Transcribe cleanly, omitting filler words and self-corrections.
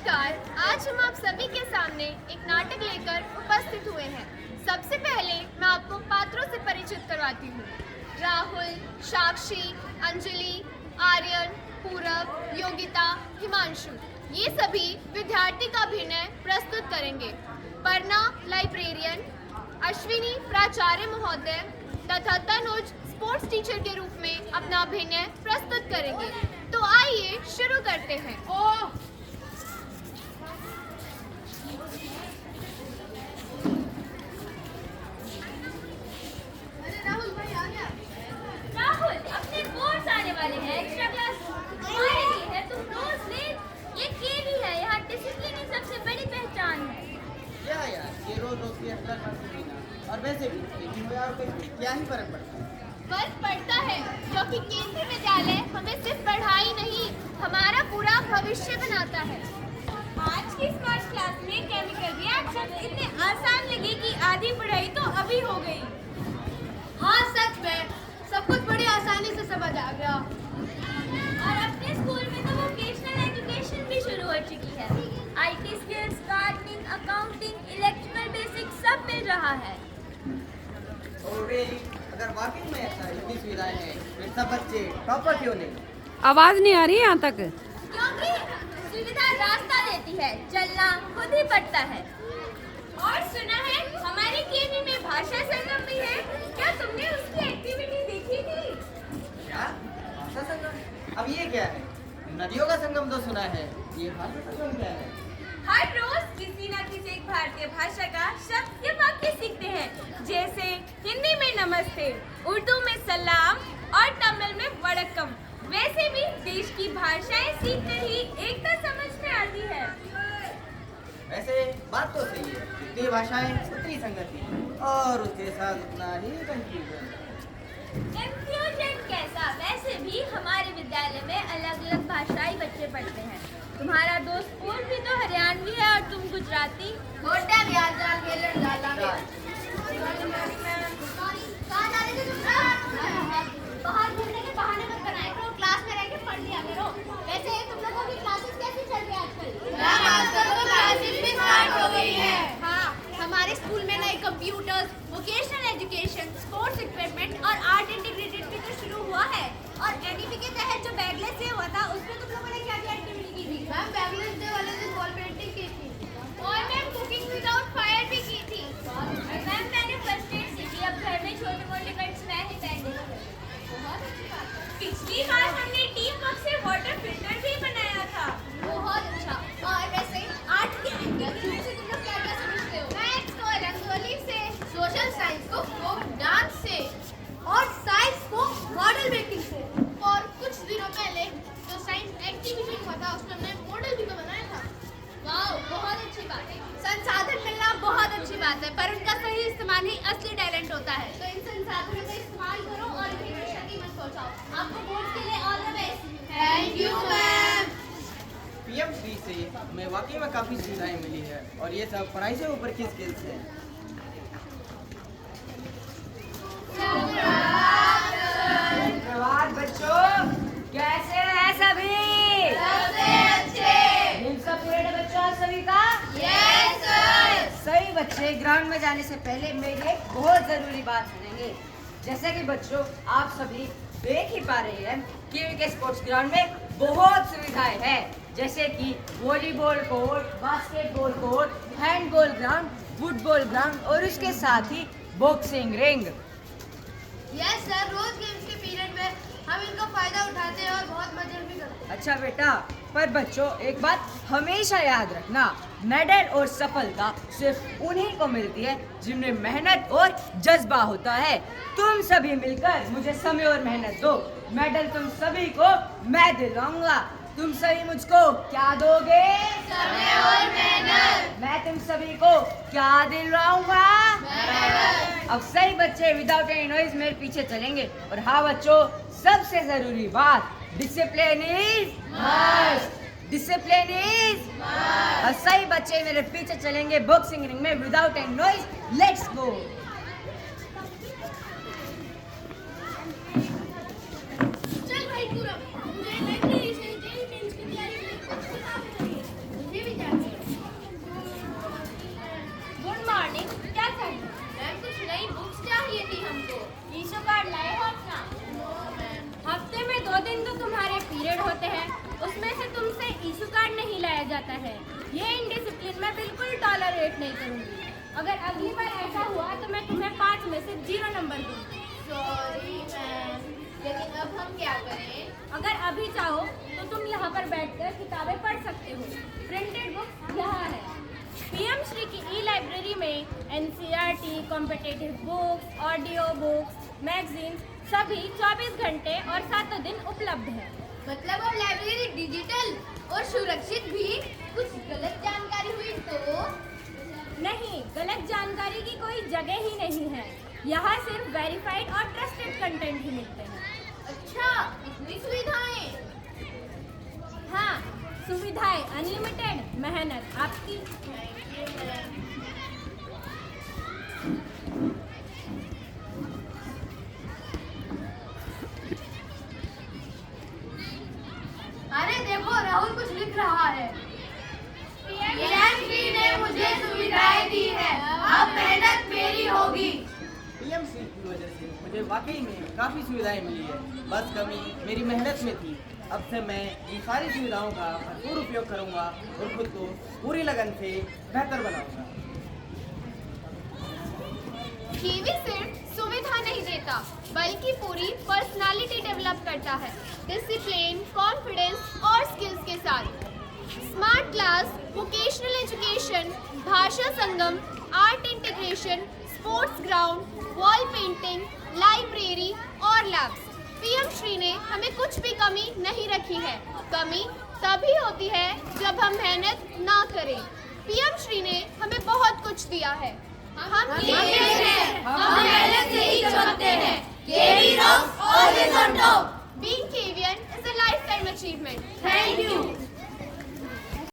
नमस्कार। आज हम आप सभी के सामने एक नाटक लेकर उपस्थित हुए हैं। सबसे पहले मैं आपको पात्रों से परिचित करवाती हूँ। राहुल, साक्षी, अंजलि, आर्यन, पूरब, योगिता, हिमांशु, ये सभी विद्यार्थी का अभिनय प्रस्तुत करेंगे। पर्णा लाइब्रेरियन, अश्विनी प्राचार्य महोदय तथा तनुज स्पोर्ट्स टीचर के रूप में अपना अभिनय प्रस्तुत करेंगे। तो आइए शुरू करते हैं। राहुल, अपने बोर्ड्स आने वाले हैं। एक्स्ट्रा क्लास तुम्हारे लिए है, तुम रोज ले। ये केवी है, यहाँ डिसिप्लिन की सबसे बड़ी पहचान है। क्या यार, ये रोज रोज की एक्स्ट्रा क्लास लेना, और वैसे भी लेकिन यार क्या ही फर्क पड़ता है। फर्क पड़ता है क्योंकि केंद्रीय विद्यालय हमें सिर्फ पढ़ाई नहीं, हमारा पूरा भविष्य बनाता है। आज की स्मार्ट क्लास में केमिकल रिएक्शन इतने आसान लगे कि आधी पढ़ाई तो अभी हो गई। हाँ सच में, सब कुछ बड़ी आसानी से समझ आ गया। और अपने स्कूल में तो वोकेशनल एजुकेशन भी शुरू हो चुकी है। IT skills, gardening, accounting, electrical basic सब मिल रहा है। और really, अगर वाकई में ऐसा इतनी सुविधाएं हैं, फिर सब बच्चे टॉपर क्यों नहीं? आवाज नहीं आ रही है यहाँ तक। क्योंकि सुविधा रास्ता देती है, चलना खुद ही पड़ता है। और सुना है हमारे केवी में भाषा संगम भी है। क्या तुमने उसकी एक्टिविटी देखी थी? क्या भाषा संगम? अब ये क्या है? नदियों का संगम तो सुना है, ये भाषा संगम क्या है? हर रोज किसी न किसी एक भारतीय भाषा का शब्द या वाक्य सीखते हैं। जैसे हिंदी में नमस्ते, उर्दू में सलाम और तमिल में वड़क्कम। वैसे भी देश की भाषाएं सीखकर ही एकता समझ में आती है। वैसे बात तो सही है, जितनी भाषाएं उतनी संगति, और उसके साथ उतना ही कंफ्यूजन। कंफ्यूजन कैसा? वैसे भी हमारे विद्यालय में अलग अलग भाषाई बच्चे पढ़ते हैं। तुम्हारा दोस्त पूर्व भी तो हरियाणवी है और तुम गुजराती। बाहर घूमने के बहाने मत बनाया करो, क्लास में रह के पढ़ लिया करो। वैसे तुम लोगों की क्लासेस कैसी चल रही है आजकल? मैम आजकल तो क्लासेस भी स्टार्ट हो गई है। हाँ, हमारे स्कूल में नए computers, vocational education, sports equipment और आर्ट इंटीग्रेटेड भी तो शुरू हुआ है। और एनडीपी के तहत जो बैगलेस डे हुआ था, उसमें तुम लोगों ने क्या क्या एक्टिविटी की थी? मैम बैगलेस डे वाले दिन वॉल पेंटिंग की थी और मैम कुकिंग विदाउट फायर भी की थी। मैम मैंने फर्स्ट एड सीखी, अब घर में छोटे मोटे कट्स मैं ही बैंडेज कर। बहुत अच्छी बात है। पिछली बार हमने टीम वर्क से वाटर फिल्टर भी बनाया था। बहुत अच्छा। और वैसे आर्ट की एक्टिविटी से तुम लोग क्या क्या समझते हो? मैथ्स को रंगोली से, सोशल साइंस को फोक डांस से और साइंस को मॉडल मेकिंग से। और कुछ दिनों पहले जो साइंस एक्टिविटी हुआ था उसमें हमने मॉडल भी तो बनाया था। वाह, बहुत अच्छी बात है। संसाधन मिलना बहुत अच्छी बात है, पर उनका सही इस्तेमाल ही असली टैलेंट होता है। तो इन संसाधनों का इस्तेमाल करो और इनकी क्षति मत पहुंचाओ। आपको बोर्ड के लिए all the best. Thank you ma'am. पीएम3 से हमें वाकई में काफी सुविधाएं मिली है, और ये सब पढ़ाई से ऊपर की स्किल्स है। प्रभात बच्चों, कैसे हैं सभी? सबसे अच्छे। दिन सब पूरे बच्चों सभी का? Yes sir. सही बच्चे, ग्राउंड में जाने से पहले मेरी एक बहुत जरूरी बात सुनेंगे। जैसे कि बच्चों, आप सभी देख ही पा रहे हैं कि के स्पोर्ट्स ग्राउंड में बहुत सुविधाएं हैं, जैसे कि volleyball court, basketball court, handball ground, football ground और उसके साथ ही बॉक्सिंग रिंग। यस सर, रोज गेम्स के पीरियड में हम इनका फायदा उठाते हैं और बहुत मजे भी करते हैं। अच्छा बेटा, पर बच्चों एक बात हमेशा याद रखना, मेडल और सफलता सिर्फ उन्हीं को मिलती है जिनमें मेहनत और जज्बा होता है। तुम सभी मिलकर मुझे समय और मेहनत दो, मेडल तुम सभी को मैं दिलाऊंगा। तुम सभी मुझको क्या दोगे? समय और मेहनत। मैं तुम सभी को क्या दिलवाऊंगा? अब सही बच्चे विदाउट एनी नॉइज मेरे पीछे चलेंगे। और हाँ बच्चों, सबसे जरूरी बात, discipline is must. Discipline is must. और सही बच्चे मेरे पीछे चलेंगे बॉक्सिंग रिंग में without any noise. Let's go. चल भाई पूरा, मुझे लाइब्रेरी से जेईई मेंस की तैयारी में कुछ किताब चाहिए। मुझे भी जाता है। ये इनडिसिप्लिन मैं बिल्कुल टॉलरेट नहीं करूँगी। अगर अगली बार ऐसा हुआ तो मैं तुम्हें 5 में से 0 नंबर दूँगी। सॉरी मैम, लेकिन अब हम क्या करें? अगर अभी चाहो तो तुम यहाँ पर बैठकर किताबें पढ़ सकते हो। प्रिंटेड बुक्स यहाँ है। पीएम श्री की ई लाइब्रेरी में NCERT, competitive books, audio books, magazines सभी 24 घंटे और 7 दिन उपलब्ध है। मतलब अब लाइब्रेरी डिजिटल और सुरक्षित भी? कुछ गलत जानकारी हुई तो? नहीं, गलत जानकारी की कोई जगह ही नहीं है। यहाँ सिर्फ वेरीफाइड और ट्रस्टेड कंटेंट ही मिलते हैं। अच्छा, इतनी सुविधाएं? हाँ, सुविधाएं अनलिमिटेड, मेहनत आपकी। Thank you ma'am. अरे देखो, राहुल कुछ लिख रहा है। पीएमश्री ने मुझे सुविधाएं दी है, अब मेहनत मेरी होगी। पीएमसी की वजह से मुझे वाकई में काफ़ी सुविधाएं मिली है। बस कमी मेरी मेहनत में थी। अब से मैं इन सारी सुविधाओं का भरपूर उपयोग करूंगा और खुद को पूरी लगन से बेहतर बनाऊंगा। कीवी सिर्फ सुविधा नहीं देता, बल्कि पूरी पर्सनालिटी डेवलप करता है, डिसिप्लिन, कॉन्फिडेंस और स्किल्स के साथ। Smart class, vocational education, Bhasha Sangam, art integration, sports ground, wall painting, library और लैब्स। पीएम श्री ने हमें कुछ भी कमी नहीं रखी है। कमी तभी होती है जब हम मेहनत ना करें। पीएम श्री ने हमें बहुत कुछ दिया है। हम केवियन हैं, हम मेहनत से ही चलते हैं। KV rocks, always on top. Being Kevian is a lifetime achievement. Thank you.